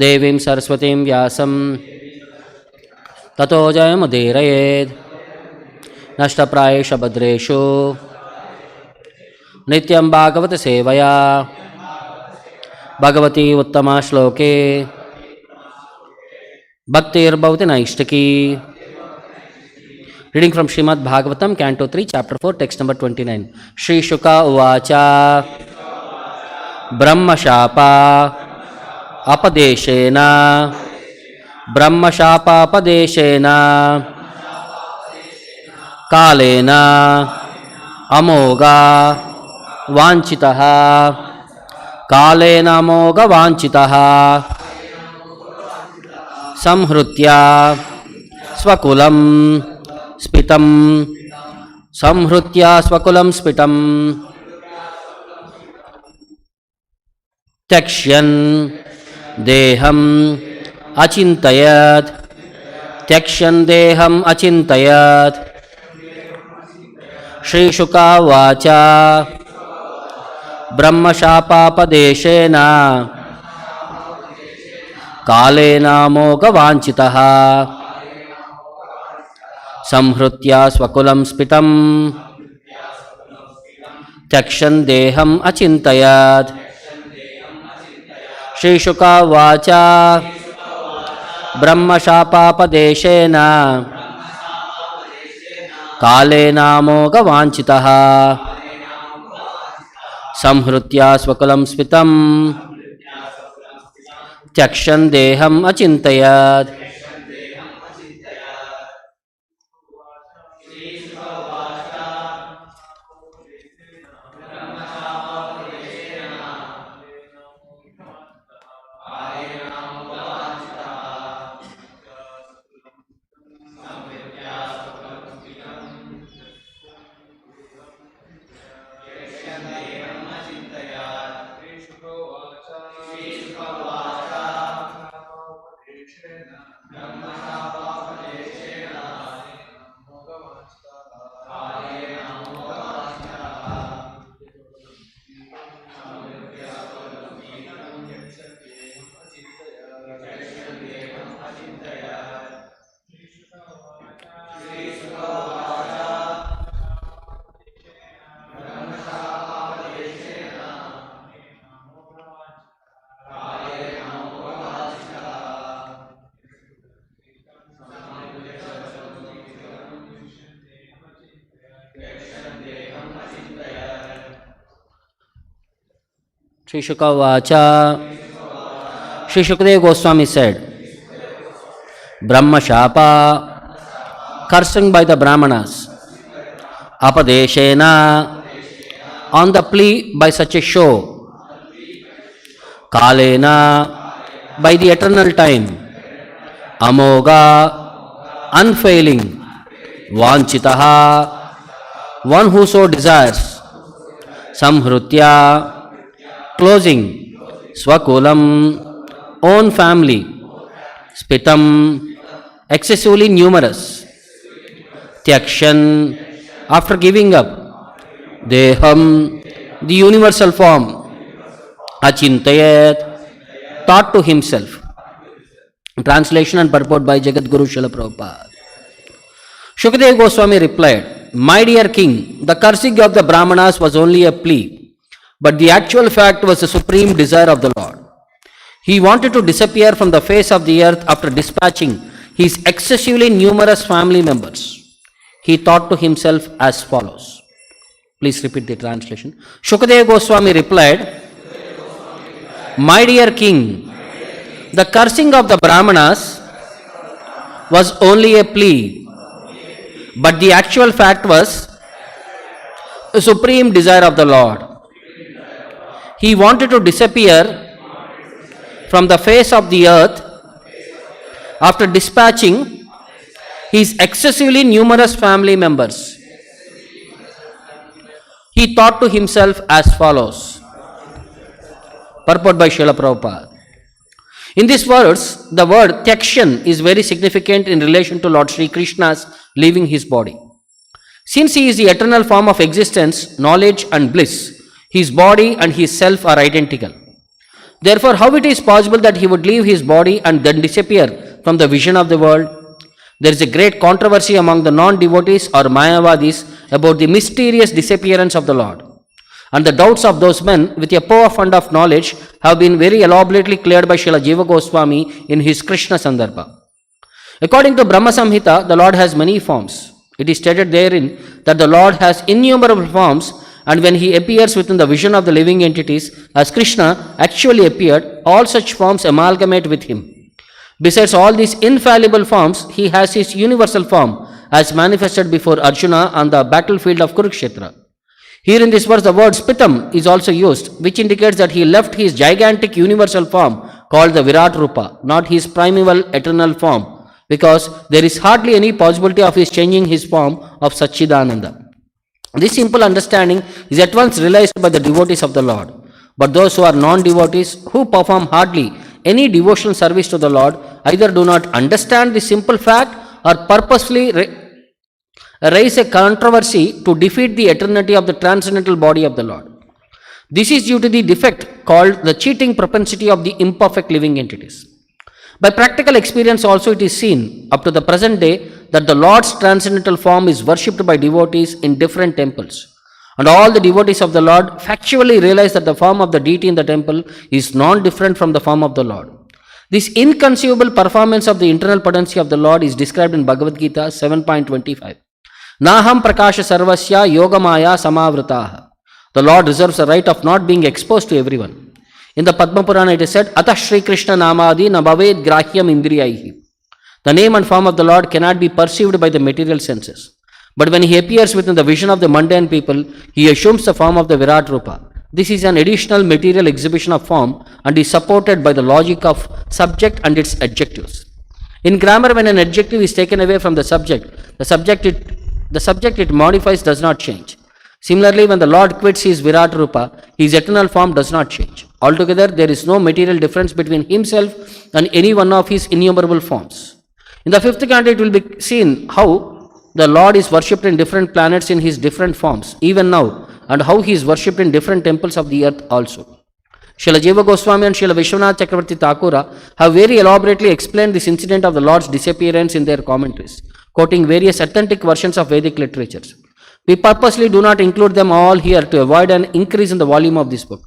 Devim Saraswatim Vyasam Tato Jayamudirayed Nashtaprayesha Bhadreshu Nityam Bhagavata Sevaya Bhagavati Uttama Shloke Bhaktir Bhavati Naishtaki. Reading from Srimad Bhagavatam, Canto 3, Chapter 4, text number 29. Shri Shuka Uvacha Brahma Shapa Apadeshena Brahma Shapa Apadeshena Kalena Amoga Vanchitaha Kalena Amoga Vanchitaha Samhrutya Swakulam Spitam Samhrutya Swakulam Spitam Tekshyan Deham Achintayat Tekshyan Deham Achintayat Shri Shuka Vacha Brahma Shapa Padeshena Kalena Moga Vanchitaha Samhrutya Swakulam Spitam Tekshan Deham Achintayat. Shri Shuka Vacha Brahma Shapa Padeshena Kalena Moga Vanchitaha Samhrutya Swakulam Spitam Tekshan Deham Achintayat. Shri Shuka Vacha. Shri Sukadeva Gosvami said, Brahma Shapa, cursing by the brahmanas, Apadeshena, on the plea by such a show, Kalena, by the eternal time, Amoga, unfailing, Vanchitaha, one who so desires, Samhrutya, closing, Swakulam, own family, Spitam, excessively numerous, Tyakshan, after giving up, Deham, the universal form, Achintayat, thought to himself. Translation and purport by Jagadguru Srila Prabhupada. Sukadeva Goswami replied, My dear king, the cursing of the brahmanas was only a plea, but the actual fact was the supreme desire of the Lord. He wanted to disappear from the face of the earth after dispatching his excessively numerous family members. He thought to himself as follows. Please repeat the translation. Sukadeva Goswami replied, My dear king, the cursing of the brahmanas was only a plea, but the actual fact was the supreme desire of the Lord. He wanted to disappear from the face of the earth after dispatching his excessively numerous family members. He thought to himself as follows. Purport by Srila Prabhupada. In this verse, the word Tyakshan is very significant in relation to Lord Sri Krishna's leaving his body. Since he is the eternal form of existence, knowledge and bliss, his body and his self are identical. Therefore, how it is possible that he would leave his body and then disappear from the vision of the world? There is a great controversy among the non-devotees or Mayavadis about the mysterious disappearance of the Lord. And the doubts of those men with a poor fund of knowledge have been very elaborately cleared by Srila Jiva Goswami in his Krishna Sandarbha. According to Brahma Samhita, the Lord has many forms. It is stated therein that the Lord has innumerable forms, and when he appears within the vision of the living entities, as Krishna actually appeared, all such forms amalgamate with him. Besides all these infallible forms, he has his universal form, as manifested before Arjuna on the battlefield of Kurukshetra. Here in this verse, the word spitam is also used, which indicates that he left his gigantic universal form called the Virat Rupa, not his primeval eternal form, because there is hardly any possibility of his changing his form of Satchidananda. This simple understanding is at once realized by the devotees of the Lord. But those who are non-devotees, who perform hardly any devotional service to the Lord, either do not understand this simple fact or purposely raise a controversy to defeat the eternity of the transcendental body of the Lord. This is due to the defect called the cheating propensity of the imperfect living entities. By practical experience also it is seen up to the present day that the Lord's transcendental form is worshipped by devotees in different temples. And all the devotees of the Lord factually realize that the form of the deity in the temple is non-different from the form of the Lord. This inconceivable performance of the internal potency of the Lord is described in Bhagavad Gita 7.25. Naham prakasha sarvasya yogamaya samavritaha. The Lord reserves the right of not being exposed to everyone. In the Padma Purana it is said, Atah Shri Krishna namadi nabhaved grahyam indriyaihi. The name and form of the Lord cannot be perceived by the material senses. But when he appears within the vision of the mundane people, he assumes the form of the Virat Rupa. This is an additional material exhibition of form and is supported by the logic of subject and its adjectives. In grammar, when an adjective is taken away from the subject it modifies does not change. Similarly, when the Lord quits his Virat Rupa, his eternal form does not change. Altogether, there is no material difference between himself and any one of his innumerable forms. In the fifth canto, it will be seen how the Lord is worshipped in different planets in his different forms, even now, and how he is worshipped in different temples of the earth also. Srila Jiva Goswami and Srila Vishwanath Chakravarti Thakura have very elaborately explained this incident of the Lord's disappearance in their commentaries, quoting various authentic versions of Vedic literatures. We purposely do not include them all here to avoid an increase in the volume of this book.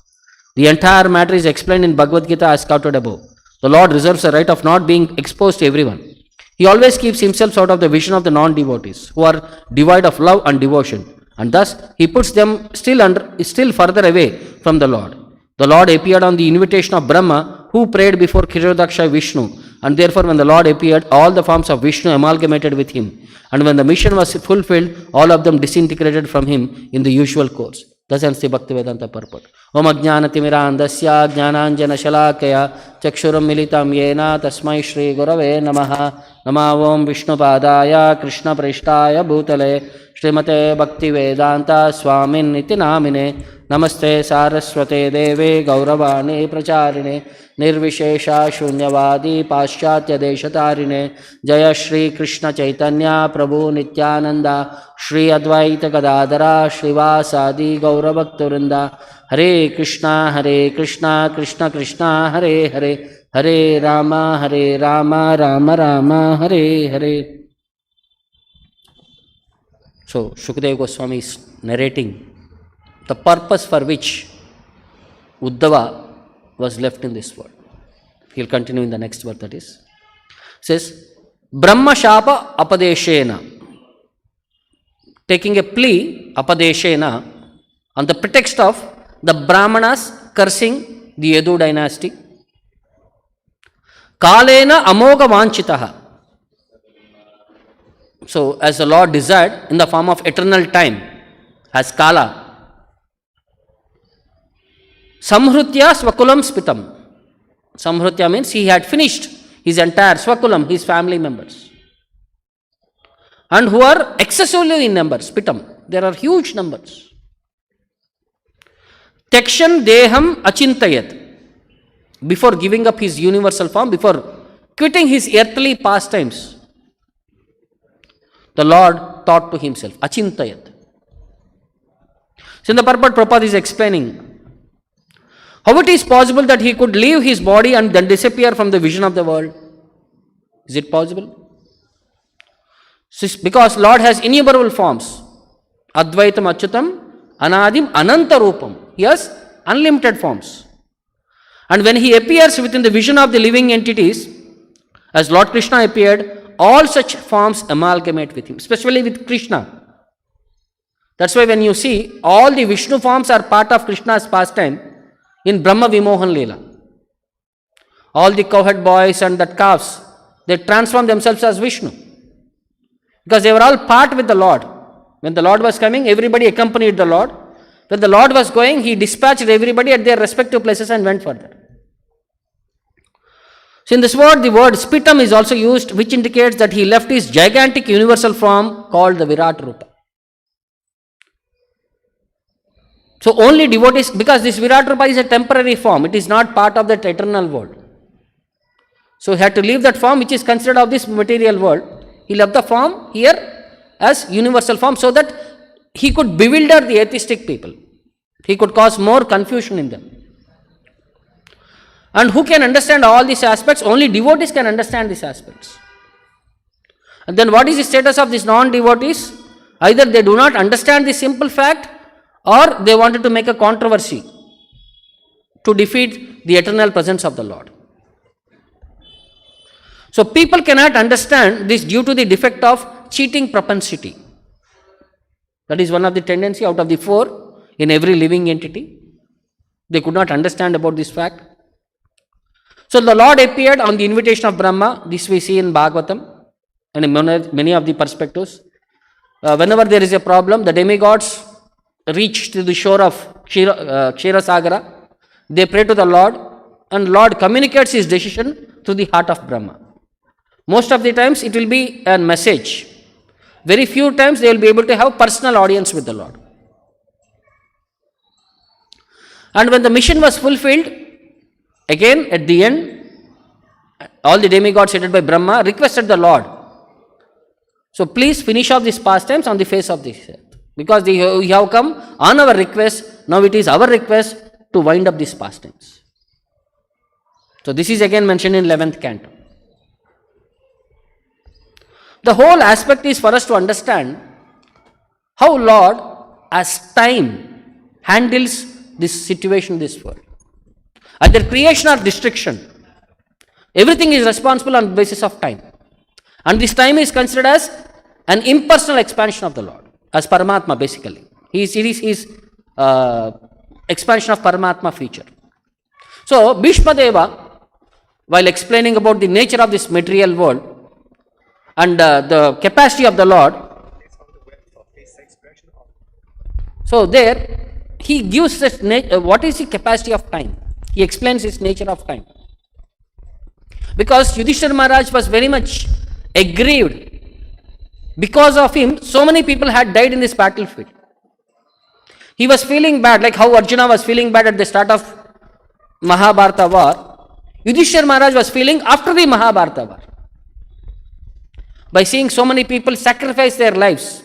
The entire matter is explained in Bhagavad Gita as quoted above. The Lord reserves the right of not being exposed to everyone. He always keeps himself out of the vision of the non-devotees, who are devoid of love and devotion, and thus he puts them still further away from the Lord. The Lord appeared on the invitation of Brahma, who prayed before Kshirodaksha Vishnu, and therefore when the Lord appeared, all the forms of Vishnu amalgamated with him, and when the mission was fulfilled, all of them disintegrated from him in the usual course. Thus ends the Bhaktivedanta purport. Om ajnanatimirandasya jnananjana shalakaya chakshuram militam yena tasmai shri gurave namaha. Namavom Vishnu padaya Krishna prishtaya bhutale Srimate Bhaktivedanta Swamin niti namine. Namaste Saraswate Deve Gauravane Pracharine Nirvishesha Shunyavadi Paschatya Deshatarine Jaya Shri Krishna Chaitanya Prabhu Nityananda Shri Advaita Gadadara Shrivasadi Gauravakturinda Hare Krishna Krishna Krishna Hare Hare Hare Rama Rama Rama Hare Hare. So Sukadeva Goswami is narrating the purpose for which Uddhava was left in this world. He will continue in the next verse, that is. Says, Brahma Shapa Apadeshena. Taking a plea, Apadeshena, on the pretext of the Brahmanas cursing the Yadu dynasty. Kalena Amoga Vanchitaha. So, as the Lord desired, in the form of eternal time, as Kala, Samhrutya Swakulam Spitam. Samhrutya means he had finished his entire Swakulam, his family members. And who are excessively in number, Spitam. There are huge numbers. Tekshan Deham Achintayat. Before giving up his universal form, before quitting his earthly pastimes, the Lord thought to himself, Achintayat. So in the purport, Prabhupada is explaining, How it is possible that he could leave his body and then disappear from the vision of the world? Is it possible? Because Lord has innumerable forms. Advaitam Achyutam Anadim Ananta Rupam. He has unlimited forms. And when he appears within the vision of the living entities, as Lord Krishna appeared, all such forms amalgamate with him, especially with Krishna. That's why when you see all the Vishnu forms are part of Krishna's pastime in Brahma Vimohan Leela. All the cowherd boys and the calves, they transform themselves as Vishnu. Because they were all part with the Lord. When the Lord was coming, everybody accompanied the Lord. When the Lord was going, he dispatched everybody at their respective places and went further. So in this word, the word spitam is also used, which indicates that he left his gigantic universal form called the Virat Rupa. So only devotees, because this Virat Rupa is a temporary form, it is not part of that eternal world. So he had to leave that form which is considered of this material world. He left the form here as universal form so that he could bewilder the atheistic people. He could cause more confusion in them. And who can understand all these aspects? Only devotees can understand these aspects. And then what is the status of these non-devotees? Either they do not understand the simple fact or they wanted to make a controversy to defeat the eternal presence of the Lord. So people cannot understand this due to the defect of cheating propensity. That is one of the tendency out of the four in every living entity. They could not understand about this fact. So the Lord appeared on the invitation of Brahma. This we see in Bhagavatam and in many of the perspectives. Whenever there is a problem, the demigods reach to the shore of Kshira Sagara. They pray to the Lord and Lord communicates his decision through the heart of Brahma. Most of the times it will be a message. Very few times they will be able to have personal audience with the Lord. And when the mission was fulfilled, again at the end, all the demigods headed by Brahma requested the Lord, so please finish off these pastimes on the face of this earth. Because we have come on our request, now it is our request to wind up these pastimes. So this is again mentioned in 11th canto. The whole aspect is for us to understand how Lord as time handles this situation in this world. Either creation or destruction, everything is responsible on the basis of time. And this time is considered as an impersonal expansion of the Lord, as Paramatma basically. It is his expansion of Paramatma feature. So Bhishma Deva, while explaining about the nature of this material world, and the capacity of the Lord. So there, he gives this what is the capacity of time. He explains his nature of time. Because Yudhishthira Maharaj was very much aggrieved. Because of him, so many people had died in this battlefield. He was feeling bad, like how Arjuna was feeling bad at the start of Mahabharata war. Yudhishthira Maharaj was feeling after the Mahabharata war. By seeing so many people sacrifice their lives,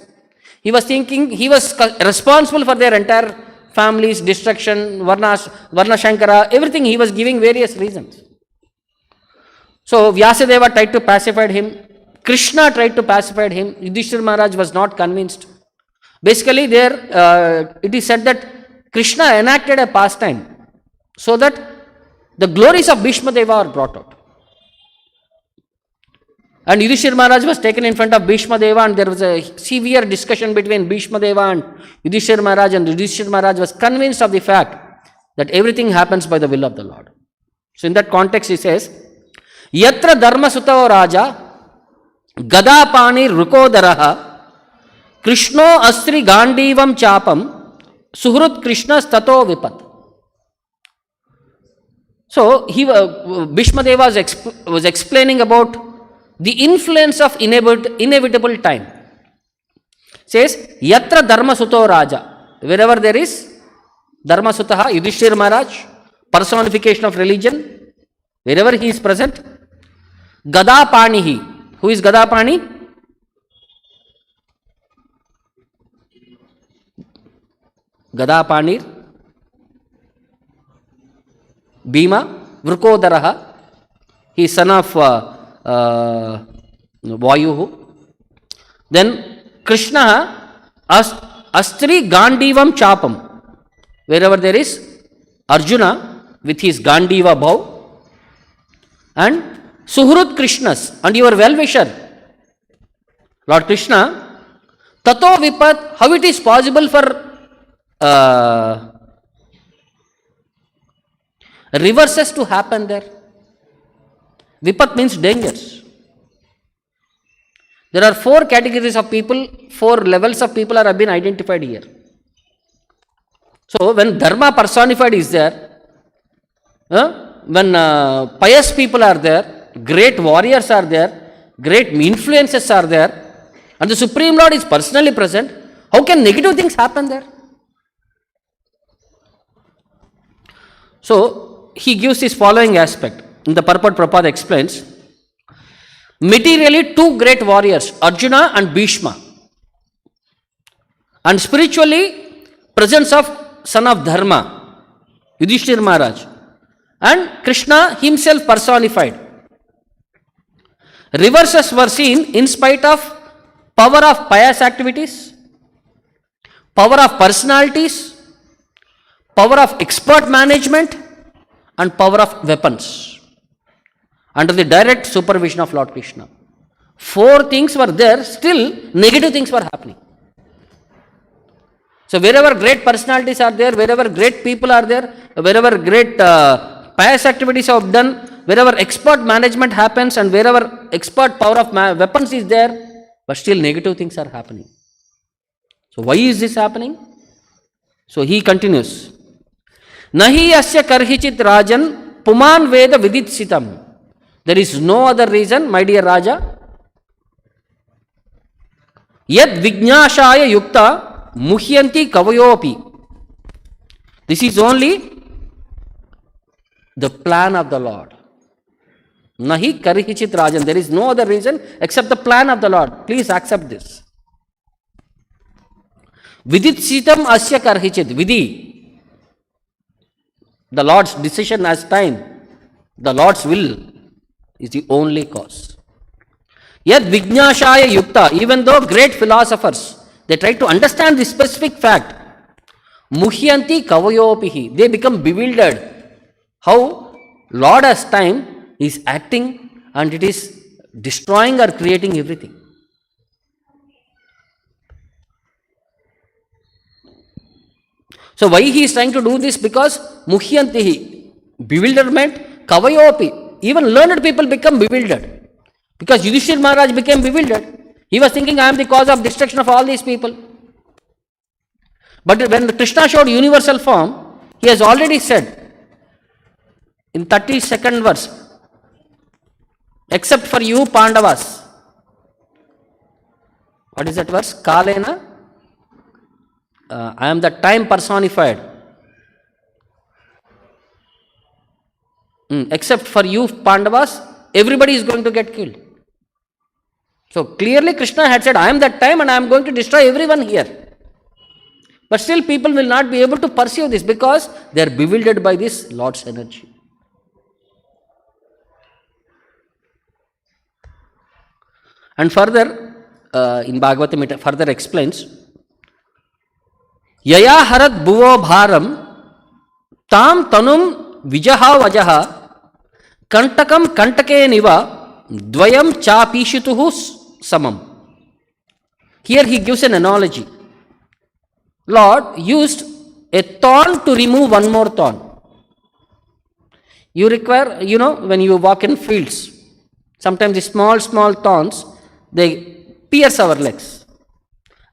he was thinking he was responsible for their entire family's destruction, Varna Shankara, everything. He was giving various reasons. So Vyasadeva tried to pacify him, Krishna tried to pacify him, Yudhishthira Maharaj was not convinced. Basically there it is said that Krishna enacted a pastime so that the glories of Bhishma Deva are brought out. And Yudhishthira Maharaj was taken in front of Bhishma Deva and there was a severe discussion between Bhishma Deva and Yudhishthira Maharaj, and Yudhishthira Maharaj was convinced of the fact that everything happens by the will of the Lord. So in that context he says, Yatra Dharma Sutao Raja Gada Pani Rukodaraha Krishno Astri Gandivam Chapam Suhrut Krishna Stato Vipat. So Bhishma Deva was explaining about the influence of inevitable time. Says, Yatra Dharma Suto Raja. Wherever there is Dharma Sutaha, Yudhishthira Maharaj, personification of religion, wherever he is present, Gada Panihi. Who is Gada Pani? Gada Panir. Bhima, Vrukodaraha, he is son of Vayuhu. Then Krishna, Astri Gandivam Chapam. Wherever there is Arjuna with his Gandiva bow, and Suhrut Krishnas, and your well-wisher, Lord Krishna, Tato Vipat, how it is possible for reverses to happen there? Vipat means dangers. There are 4 categories of people, 4 levels of people have been identified here. So, when Dharma personified is there, when pious people are there, great warriors are there, great influences are there, and the Supreme Lord is personally present, how can negative things happen there? So, he gives this following aspect. In the purport, Prabhupada explains, materially 2 great warriors, Arjuna and Bhishma, and spiritually presence of son of Dharma, Yudhishthir Maharaj, and Krishna himself personified. Reverses were seen in spite of power of pious activities, power of personalities, power of expert management, and power of weapons, under the direct supervision of Lord Krishna. 4 things were there, still negative things were happening. So wherever great personalities are there, wherever great people are there, wherever great pious activities have done, wherever expert management happens, and wherever expert power of weapons is there, but still negative things are happening. So why is this happening? So he continues, Nahi asya karhichit rajan puman veda viditsitam. There is no other reason, my dear Raja. Yad vijnashaya yukta muhyanti kavayopi. This is only the plan of the Lord. Nahi karihichit rajan. There is no other reason except the plan of the Lord. Please accept this. Viditsitam asya karhichit. Vidhi. The Lord's decision as time. The Lord's will is the only cause. Yet Vijnashaya Yukta, even though great philosophers, they try to understand this specific fact, Muhyanti Kavayopihi, they become bewildered. How Lord as time is acting and it is destroying or creating everything. So why he is trying to do this? Because Muhyantihi, bewilderment, Kavayopi, even learned people become bewildered. Because Yudhishthir Maharaj became bewildered. He was thinking, I am the cause of destruction of all these people. But when Krishna showed universal form, he has already said in 32nd verse, except for you Pandavas. What is that verse? Kalena. I am the time personified. Except for you Pandavas, everybody is going to get killed. So clearly Krishna had said, I am that time and I am going to destroy everyone here. But still people will not be able to perceive this because they are bewildered by this Lord's energy. And further, in Bhagavatam it further explains, Yaya harat bhuvo bharam tam tanum vijaha vajaha kantakam kantake niva dvayam chapishituhu samam. Here he gives an analogy. Lord used a thorn to remove one more thorn. You require, when you walk in fields, sometimes the small thorns, they pierce our legs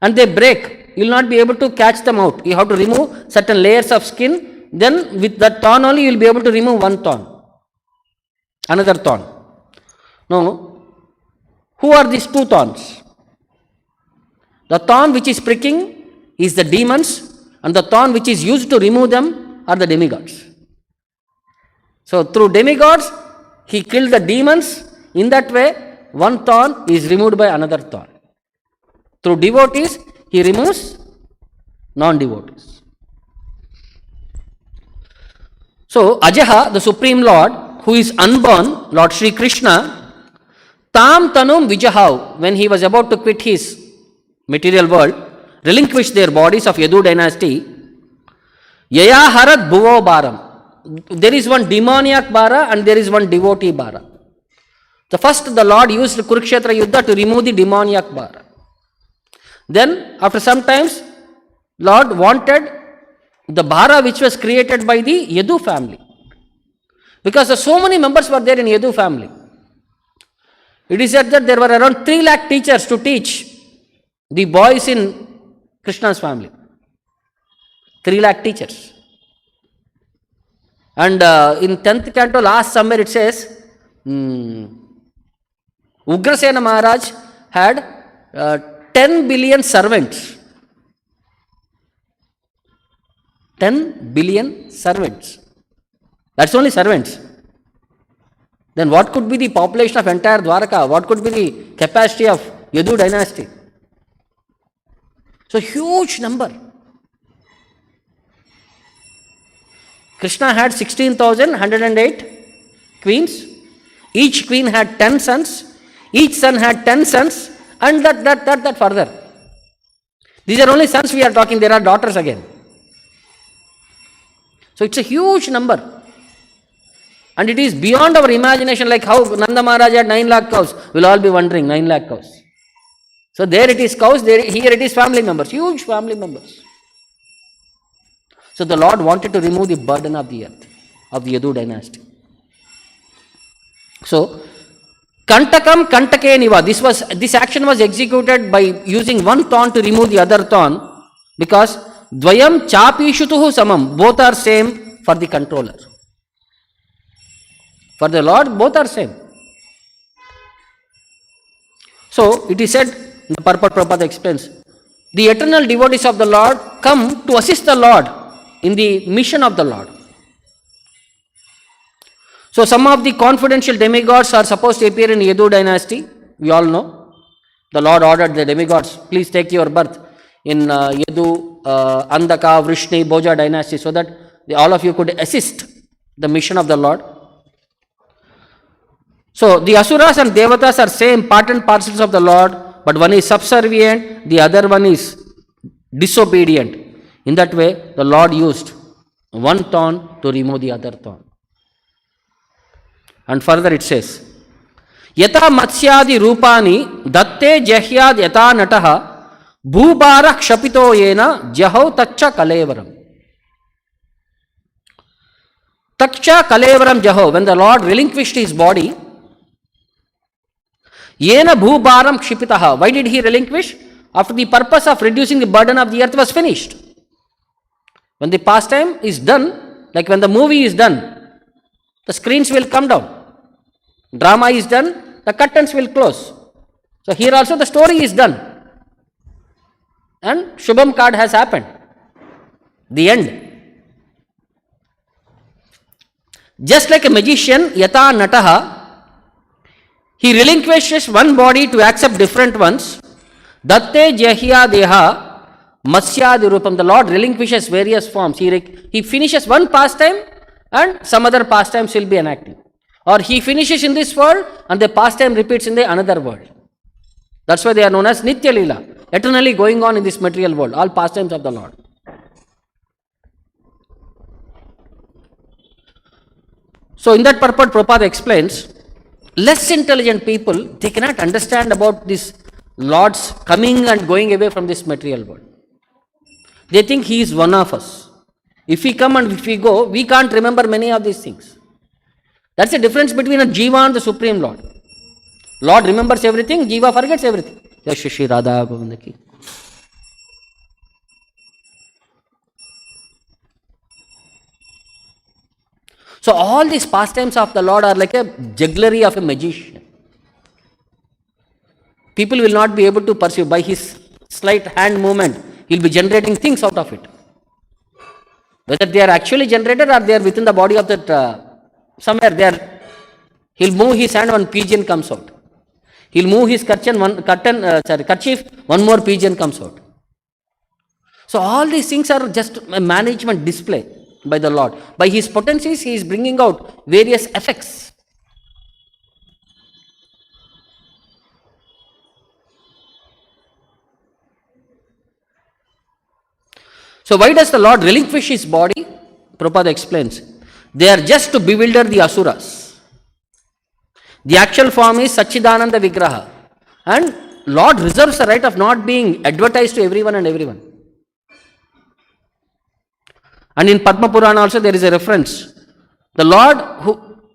and they break. You will not be able to catch them out. You have to remove certain layers of skin. Then with that thorn only you will be able to remove one thorn. Another thorn. No. Who are these 2 thorns? The thorn which is pricking is the demons, and the thorn which is used to remove them are the demigods. So through demigods, he killed the demons. In that way, one thorn is removed by another thorn. Through devotees, he removes non-devotees. So, Ajaha, the Supreme Lord, who is unborn, Lord Sri Krishna, Tam Tanum Vijahav, when he was about to quit his material world, relinquished their bodies of Yadu dynasty, Yaya Harat Bhuvo Bharam. There is one demoniac Bhara and there is one devotee Bhara. The first, the Lord used Kurukshetra Yuddha to remove the demoniac Bhara. Then, after some times, Lord wanted the Bhara which was created by the Yadu family. Because so many members were there in Yadu family. It is said that there were around 3 lakh teachers to teach the boys in Krishna's family. 3 lakh teachers. And in 10th canto, last somewhere it says, Ugrasena Maharaj had 10 billion servants. 10 billion servants. That's only servants. Then what could be the population of entire Dwaraka? What could be the capacity of Yadu dynasty? So huge number. Krishna had 16,108 queens. Each queen had 10 sons. Each son had 10 sons. And that further. These are only sons we are talking. There are daughters again. So it's a huge number. And it is beyond our imagination, like how Nanda Maharaj had 9 lakh cows. We'll all be wondering, 9 lakh cows. So there it is cows, here it is family members, huge family members. So the Lord wanted to remove the burden of the earth, of the Yadu dynasty. So, Kantakam Kantake Niva, this action was executed by using one thorn to remove the other thorn, because Dvayam Chapishutuhu Samam, both are same for the controller. For the Lord, both are same. So, it is said, the purport Prabhupada explains, the eternal devotees of the Lord come to assist the Lord in the mission of the Lord. So, some of the confidential demigods are supposed to appear in Yadu dynasty. We all know. The Lord ordered the demigods, please take your birth in Yadu, Andaka, Vrishni, Bhoja dynasty, so that all of you could assist the mission of the Lord. So, the Asuras and Devatas are same part and parcels of the Lord, but one is subservient, the other one is disobedient. In that way, the Lord used one thorn to remove the other thorn. And further it says, Yata matsyadi rupani datte jahyad yata nataha bhubara kshapito yena jaho tacha kalevaram. Tacha kalevaram jaho, when the Lord relinquished his body, Yena bhubaram kshipitaha. Why did he relinquish? After the purpose of reducing the burden of the earth was finished. When the pastime is done, like when the movie is done, the screens will come down. Drama is done, the curtains will close. So here also the story is done. And Shubham card has happened. The end. Just like a magician, yata nataha, he relinquishes one body to accept different ones. Datte jahya deha masyadi rupam. The Lord relinquishes various forms. He finishes one pastime and some other pastimes will be enacted. Or he finishes in this world and the pastime repeats in the another world. That's why they are known as Nitya Lila, eternally going on in this material world, all pastimes of the Lord. So in that purport, Prabhupada explains, less intelligent people, they cannot understand about this Lord's coming and going away from this material world. They think he is one of us. If we come and if we go, we can't remember many of these things. That's the difference between a Jiva and the Supreme Lord. Lord remembers everything, Jiva forgets everything. Yes, Shri Radha Govindaki. So all these pastimes of the Lord are like a jugglery of a magician. People will not be able to perceive. By his slight hand movement, he will be generating things out of it. Whether they are actually generated or they are within the body of that, somewhere there, he will move his hand, one pigeon comes out. He will move his kerchief, one more pigeon comes out. So all these things are just a management display. by the Lord. By his potencies, he is bringing out various effects. So why does the Lord relinquish his body? Prabhupada explains. They are just to bewilder the asuras. The actual form is Satchidananda Vigraha. And Lord reserves the right of not being advertised to everyone and everyone. And in Padma Purana also there is a reference. The Lord,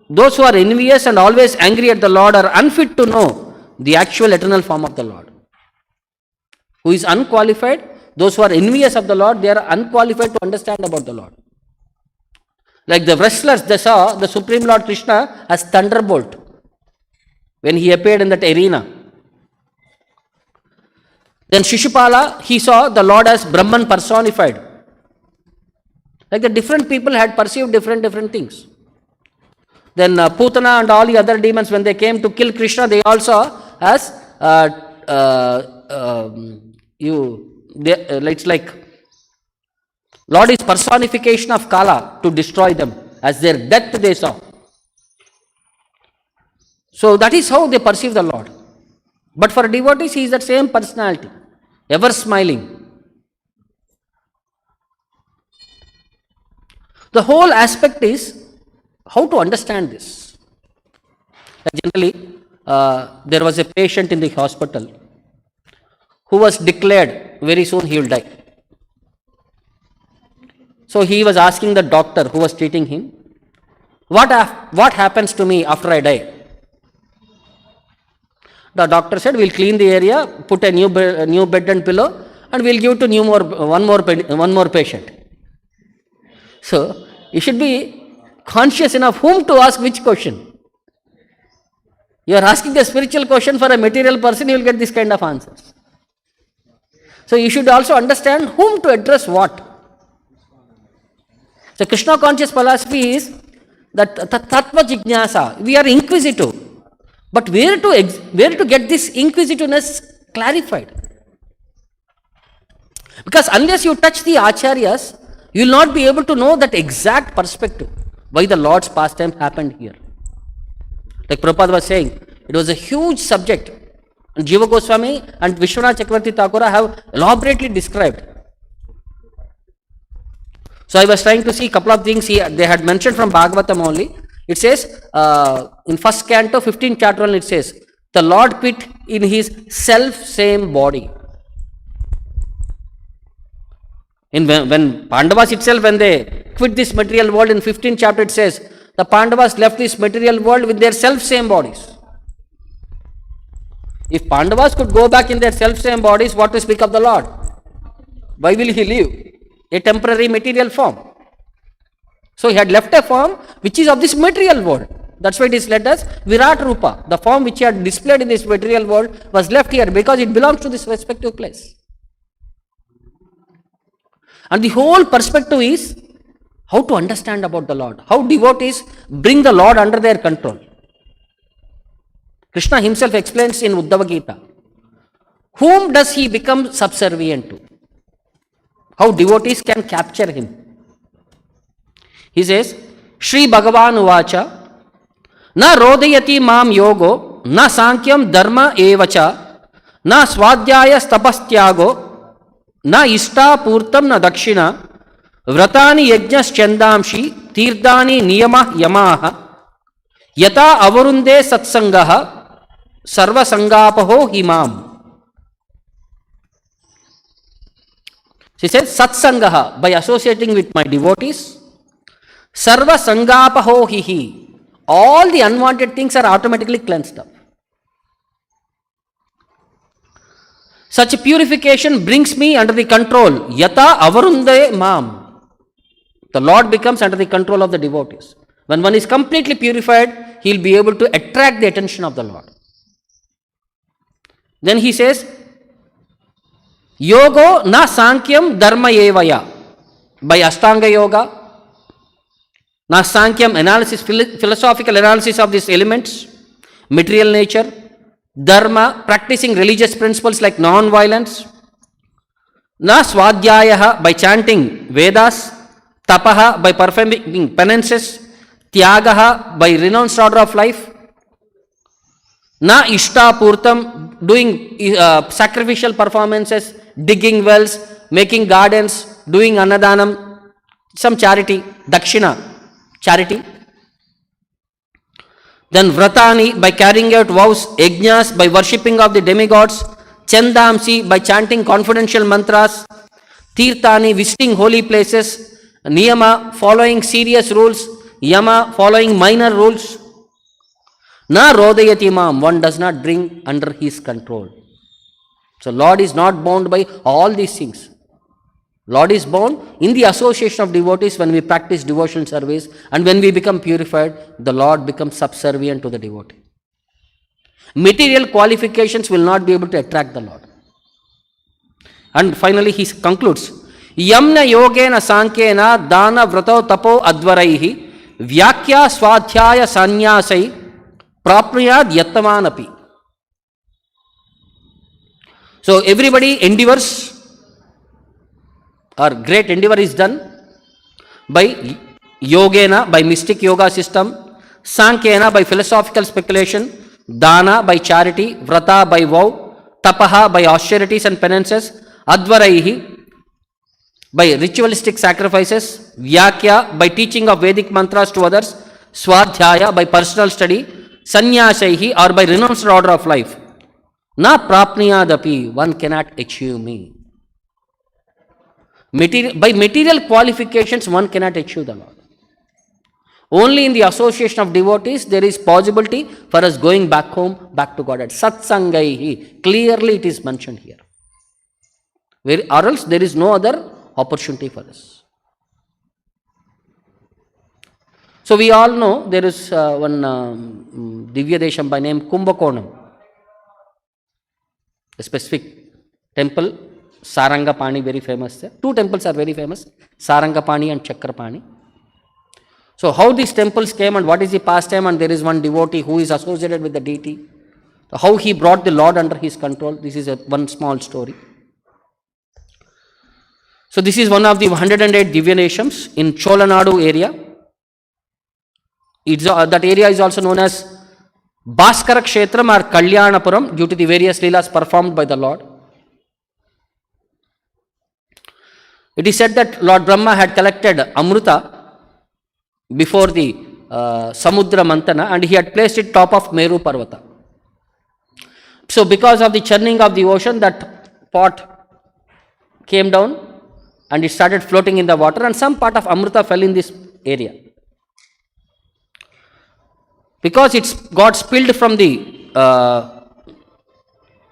those who are envious and always angry at the Lord are unfit to know the actual eternal form of the Lord. Who is unqualified? Those who are envious of the Lord, they are unqualified to understand about the Lord. Like the wrestlers, they saw the Supreme Lord Krishna as thunderbolt when he appeared in that arena. Then Shishupala, he saw the Lord as Brahman personified. Like the different people had perceived different things. Then Putana and all the other demons, when they came to kill Krishna, they all saw as it's like Lord is personification of Kala to destroy them. As their death they saw. So that is how they perceive the Lord. But for devotees, he is that same personality, ever smiling. The whole aspect is how to understand this. Generally, there was a patient in the hospital who was declared very soon he will die. So he was asking the doctor who was treating him, what happens to me after I die? The doctor said, we'll clean the area, put a new bed and pillow, and we'll give to one more patient. So you should be conscious enough whom to ask which question. You are asking a spiritual question for a material person, you will get this kind of answers. So you should also understand whom to address what. So Krishna conscious philosophy is that tattva jijnasa. We are inquisitive. But where to get this inquisitiveness clarified? Because unless you touch the acharyas, you will not be able to know that exact perspective, why the Lord's pastime happened here. Like Prabhupada was saying, it was a huge subject. And Jiva Goswami and Vishwanath Chakravarti Thakura have elaborately described. So I was trying to see a couple of things they had mentioned from Bhagavatam only. It says, in first canto, 15th chapter, it says, the Lord quit in his self-same body. When Pandavas itself, when they quit this material world, in 15th chapter it says, the Pandavas left this material world with their self-same bodies. If Pandavas could go back in their self-same bodies, what to speak of the Lord? Why will he leave a temporary material form? So he had left a form which is of this material world. That's why it is led as Virat Rupa. The form which he had displayed in this material world was left here because it belongs to this respective place. And the whole perspective is how to understand about the Lord. How devotees bring the Lord under their control. Krishna himself explains in Uddhava Gita. Whom does he become subservient to? How devotees can capture him. He says, Shri Bhagavan Uvacha, Na Rodayati Mam Yogo, Na Sankyam Dharma Evacha, Na Swadhyaya Stapastyago, Na Ishta Purtam Na Dakshina, Vratani Yajnas Chandamshi, Tirdani Niyama Yamaha, Yata Avarunde Satsangaha, Sarva Sangapaho Himam. She says, Satsangaha, by associating with my devotees, Sarva Sangapaho Hihi, all the unwanted things are automatically cleansed up. Such a purification brings me under the control. Yata Avarunde Mam. The Lord becomes under the control of the devotees. When one is completely purified, he will be able to attract the attention of the Lord. Then he says, Yogo na Sankyam Dharma Evaya. By Ashtanga Yoga, na Sankyam analysis, philosophical analysis of these elements, material nature, Dharma, practicing religious principles like non-violence, na Swadhyayaha, by chanting Vedas, tapaha by performing penances, tyagaha by renounced order of life, na ishta purtam doing sacrificial performances, digging wells, making gardens, doing annadanam, some charity, dakshina, charity. Then vratani by carrying out vows, yajnas by worshipping of the demigods, chandamsi by chanting confidential mantras, tirthani visiting holy places, niyama following serious rules, yama following minor rules. Na rodayati mam, one does not bring under his control. So Lord is not bound by all these things. Lord is bound in the association of devotees when we practice devotional service, and when we become purified, the Lord becomes subservient to the devotee. Material qualifications will not be able to attract the Lord. And finally he concludes, Yamna yogena sankena dana vrato tapo advaraihi vyakya swadhyaya sanyasai prapnuyad yattamanapi. So everybody endeavors, or great endeavor is done by yogena, by mystic yoga system, sankhena by philosophical speculation, dana by charity, vrata by vow, tapaha by austerities and penances, advaraihi by ritualistic sacrifices, vyakya by teaching of Vedic mantras to others, swadhyaya by personal study, sanyasaihi or by renounced order of life. Na prapniyadapi, one cannot achieve me. By material qualifications, one cannot achieve the Lord. Only in the association of devotees, there is possibility for us going back home, back to Godhead. Satsangaihi, clearly it is mentioned here. Or else there is no other opportunity for us. So we all know there is one Divya Desham by name Kumbakonam, a specific temple. Sarangapani, very famous there. Two temples are very famous, Sarangapani and Chakrapani. So how these temples came and what is the pastime, and there is one devotee who is associated with the deity. How he brought the Lord under his control, this is one small story. So this is one of the 108 Divyadeshams in Cholanadu area. That area is also known as Bhaskara Kshetram or Kalyanapuram due to the various leelas performed by the Lord. It is said that Lord Brahma had collected Amruta before the Samudra Mantana, and he had placed it top of Meru Parvata. So because of the churning of the ocean, that pot came down and it started floating in the water, and some part of Amruta fell in this area. Because it got spilled from the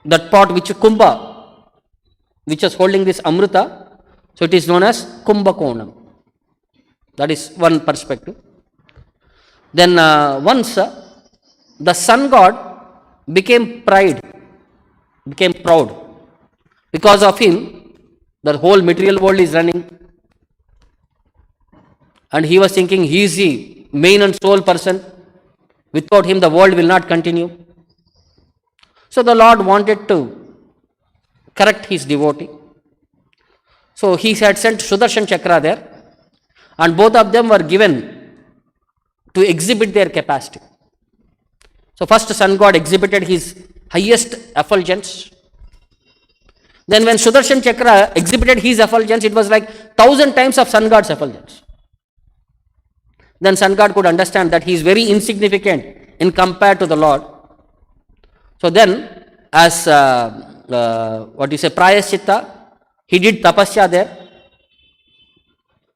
that pot which Kumbha, which was holding this Amruta, so it is known as Kumbakonam. That is one perspective. Then once the sun god became proud. Because of him, the whole material world is running. And he was thinking he is the main and sole person. Without him, the world will not continue. So the Lord wanted to correct his devotee. So he had sent Sudarshan Chakra there, and both of them were given to exhibit their capacity. So first sun god exhibited his highest effulgence. Then when Sudarshan Chakra exhibited his effulgence, it was like 1,000 times of sun god's effulgence. Then sun god could understand that he is very insignificant in compared to the Lord. So then, as Prayaschitta, he did tapasya there.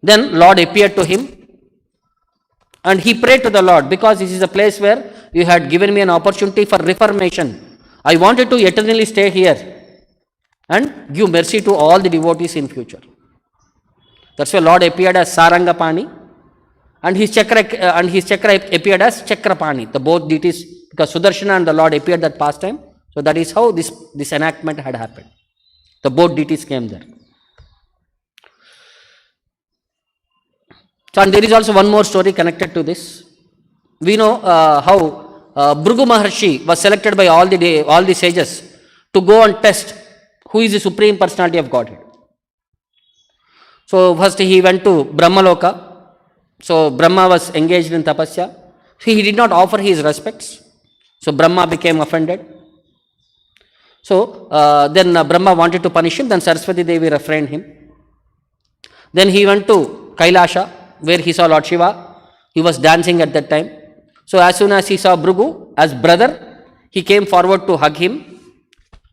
Then Lord appeared to him and he prayed to the Lord, because this is a place where you had given me an opportunity for reformation. I wanted to eternally stay here and give mercy to all the devotees in future. That's why Lord appeared as Sarangapani and his chakra appeared as Chakrapani. The both deities, because Sudarshana and the Lord appeared that pastime. So that is how this enactment had happened. The both deities came there. So, and there is also one more story connected to this. We know how Bhrigu Maharshi was selected by all the sages to go and test who is the Supreme Personality of Godhead. So first he went to Brahmaloka. So Brahma was engaged in tapasya. He did not offer his respects. So Brahma became offended. So then Brahma wanted to punish him. Then Saraswati Devi refrained him. Then he went to Kailasha, where he saw Lord Shiva. He was dancing at that time. So as soon as he saw Bhrigu as brother, he came forward to hug him.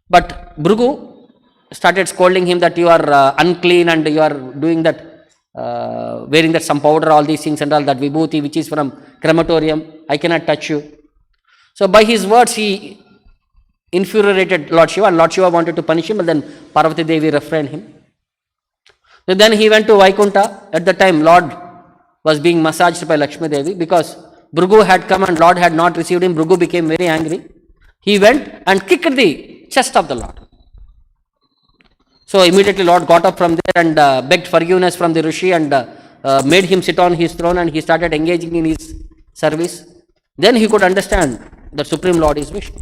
But Bhrigu started scolding him that you are unclean and you are doing that, wearing that some powder, all these things and all that vibhuti which is from crematorium. I cannot touch you. So by his words he infuriated Lord Shiva, and Lord Shiva wanted to punish him, but then Parvati Devi refrained him. So then he went to Vaikunta. At the time Lord was being massaged by Lakshmi Devi, because Bhrigu had come and Lord had not received him. Bhrigu became very angry. He went and kicked the chest of the Lord. So immediately Lord got up from there and begged forgiveness from the Rishi and made him sit on his throne, and he started engaging in his service. Then he could understand that Supreme Lord is Vishnu.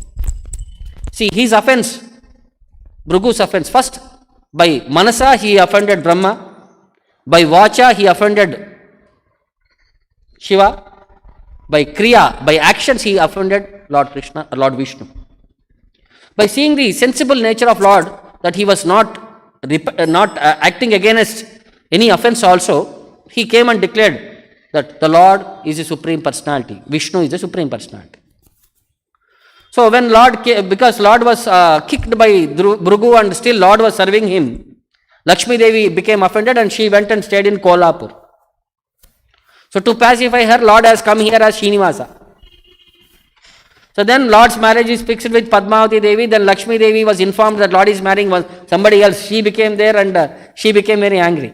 See, his offense, Bhrigu's offense, first by Manasa he offended Brahma, by Vacha he offended Shiva, by Kriya, by actions he offended Lord Krishna, Lord Vishnu. By seeing the sensible nature of Lord, that he was not acting against any offense also, he came and declared that the Lord is the Supreme Personality, Vishnu is the Supreme Personality. So when Lord came, because Lord was kicked by Bhrigu and still Lord was serving him, Lakshmi Devi became offended and she went and stayed in Kolhapur. So to pacify her, Lord has come here as Srinivasa. So then Lord's marriage is fixed with Padmavati Devi. Then Lakshmi Devi was informed that Lord is marrying somebody else. She became there and she became very angry.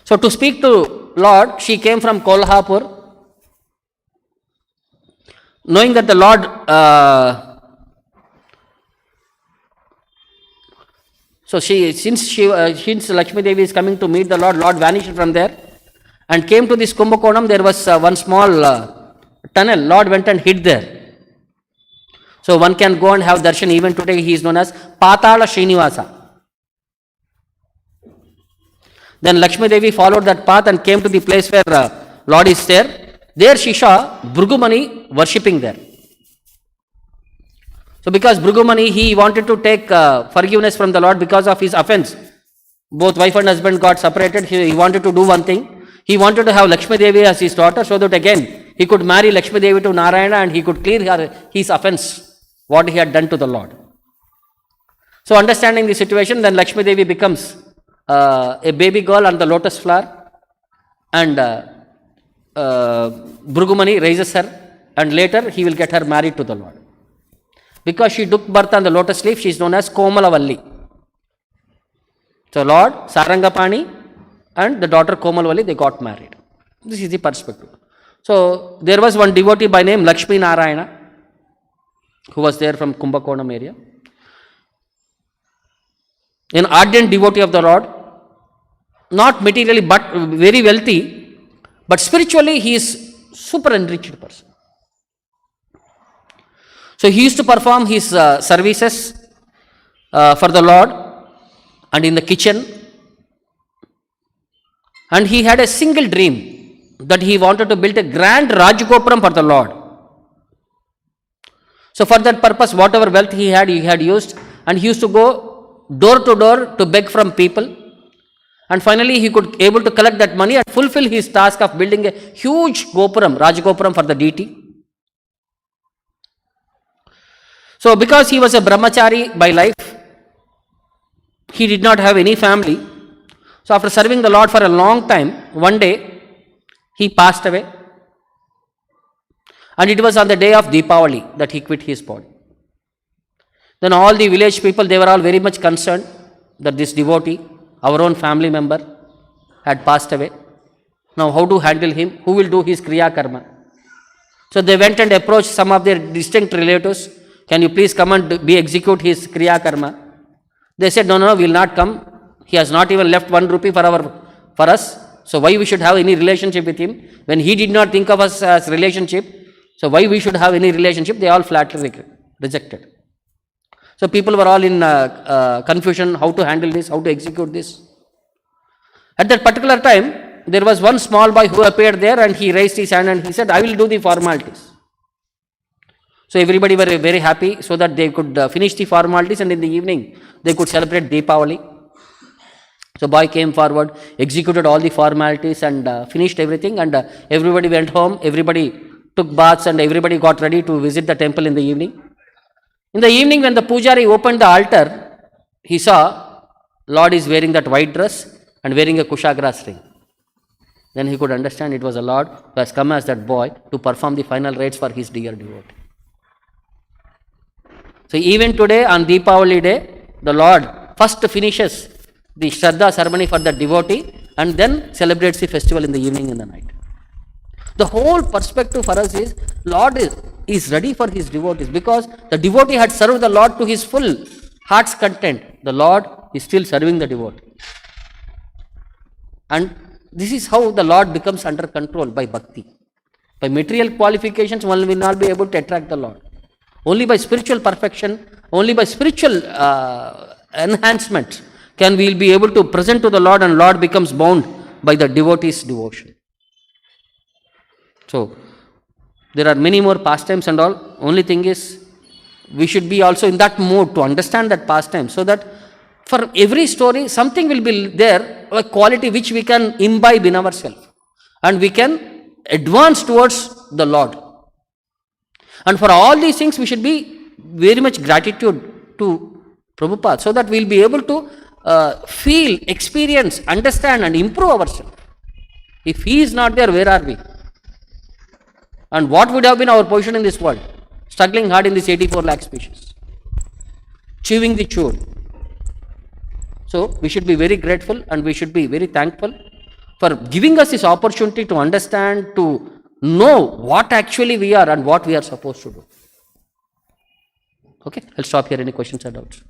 So to speak to Lord, she came from Kolhapur, knowing that the Lord, since Lakshmi Devi is coming to meet the Lord, Lord vanished from there and came to this Kumbhakonam. There was one small tunnel. Lord went and hid there. So one can go and have darshan. Even today he is known as Patala Srinivasa. Then Lakshmi Devi followed that path and came to the place where Lord is there. There she saw Bhrigumani worshipping there. So because Bhrigumani, he wanted to take forgiveness from the Lord because of his offense. Both wife and husband got separated. He wanted to do one thing. He wanted to have Lakshmi Devi as his daughter, so that again he could marry Lakshmi Devi to Narayana and he could clear his offense, what he had done to the Lord. So understanding the situation, then Lakshmi Devi becomes a baby girl on the lotus flower, and Bhrigumani raises her, and later he will get her married to the Lord. Because she took birth on the lotus leaf, she is known as Komalavalli. So Lord, Sarangapani and the daughter Komalavalli, they got married. This is the perspective. So there was one devotee by name Lakshmi Narayana, who was there from Kumbhakonam area. An ardent devotee of the Lord, not materially but very wealthy, but spiritually he is super enriched person. So he used to perform his services for the Lord and in the kitchen, and he had a single dream that he wanted to build a grand Rajgopuram for the Lord. So for that purpose, whatever wealth he had used, and he used to go door to door to beg from people, and finally he could able to collect that money and fulfill his task of building a huge Gopuram, Rajgopuram for the deity. So because he was a brahmachari by life, he did not have any family. So after serving the Lord for a long time, one day he passed away, and it was on the day of Deepavali that he quit his body. Then all the village people, they were all very much concerned that this devotee, our own family member, had passed away. Now how to handle him? Who will do his Kriya Karma? So they went and approached some of their distant relatives. Can you please come and execute his Kriya Karma? They said, no, we will not come. He has not even left 1 rupee for us. So why we should have any relationship with him when he did not think of us as relationship? So why we should have any relationship? They all flatly rejected. So people were all in confusion, how to handle this, how to execute this. At that particular time, there was one small boy who appeared there, and he raised his hand and he said, I will do the formalities. So everybody were very happy so that they could finish the formalities, and in the evening they could celebrate Deepavali. So boy came forward, executed all the formalities and finished everything, and everybody went home, everybody took baths, and everybody got ready to visit the temple in the evening. In the evening when the pujari opened the altar, he saw Lord is wearing that white dress and wearing a kushagra ring. Then he could understand it was a Lord who has come as that boy to perform the final rites for his dear devotee. So even today on Deepavali day, the Lord first finishes the Shraddha ceremony for the devotee and then celebrates the festival in the evening and the night. The whole perspective for us is Lord is ready for his devotees because the devotee had served the Lord to his full heart's content. The Lord is still serving the devotee. And this is how the Lord becomes under control, by bhakti. By material qualifications, one will not be able to attract the Lord. Only by spiritual perfection, only by spiritual enhancement can we be able to present to the Lord, and Lord becomes bound by the devotee's devotion. So, there are many more pastimes and all. Only thing is, we should be also in that mode to understand that pastime, so that for every story, something will be there, a quality which we can imbibe in ourselves, and we can advance towards the Lord. And for all these things, we should be very much gratitude to Prabhupada, so that we will be able to feel, experience, understand and improve ourselves. If he is not there, where are we? And what would have been our position in this world? Struggling hard in this 84 lakh species. Chewing the chewed. So, we should be very grateful and we should be very thankful for giving us this opportunity to understand, to know what actually we are and what we are supposed to do. Okay, I'll stop here. Any questions or doubts?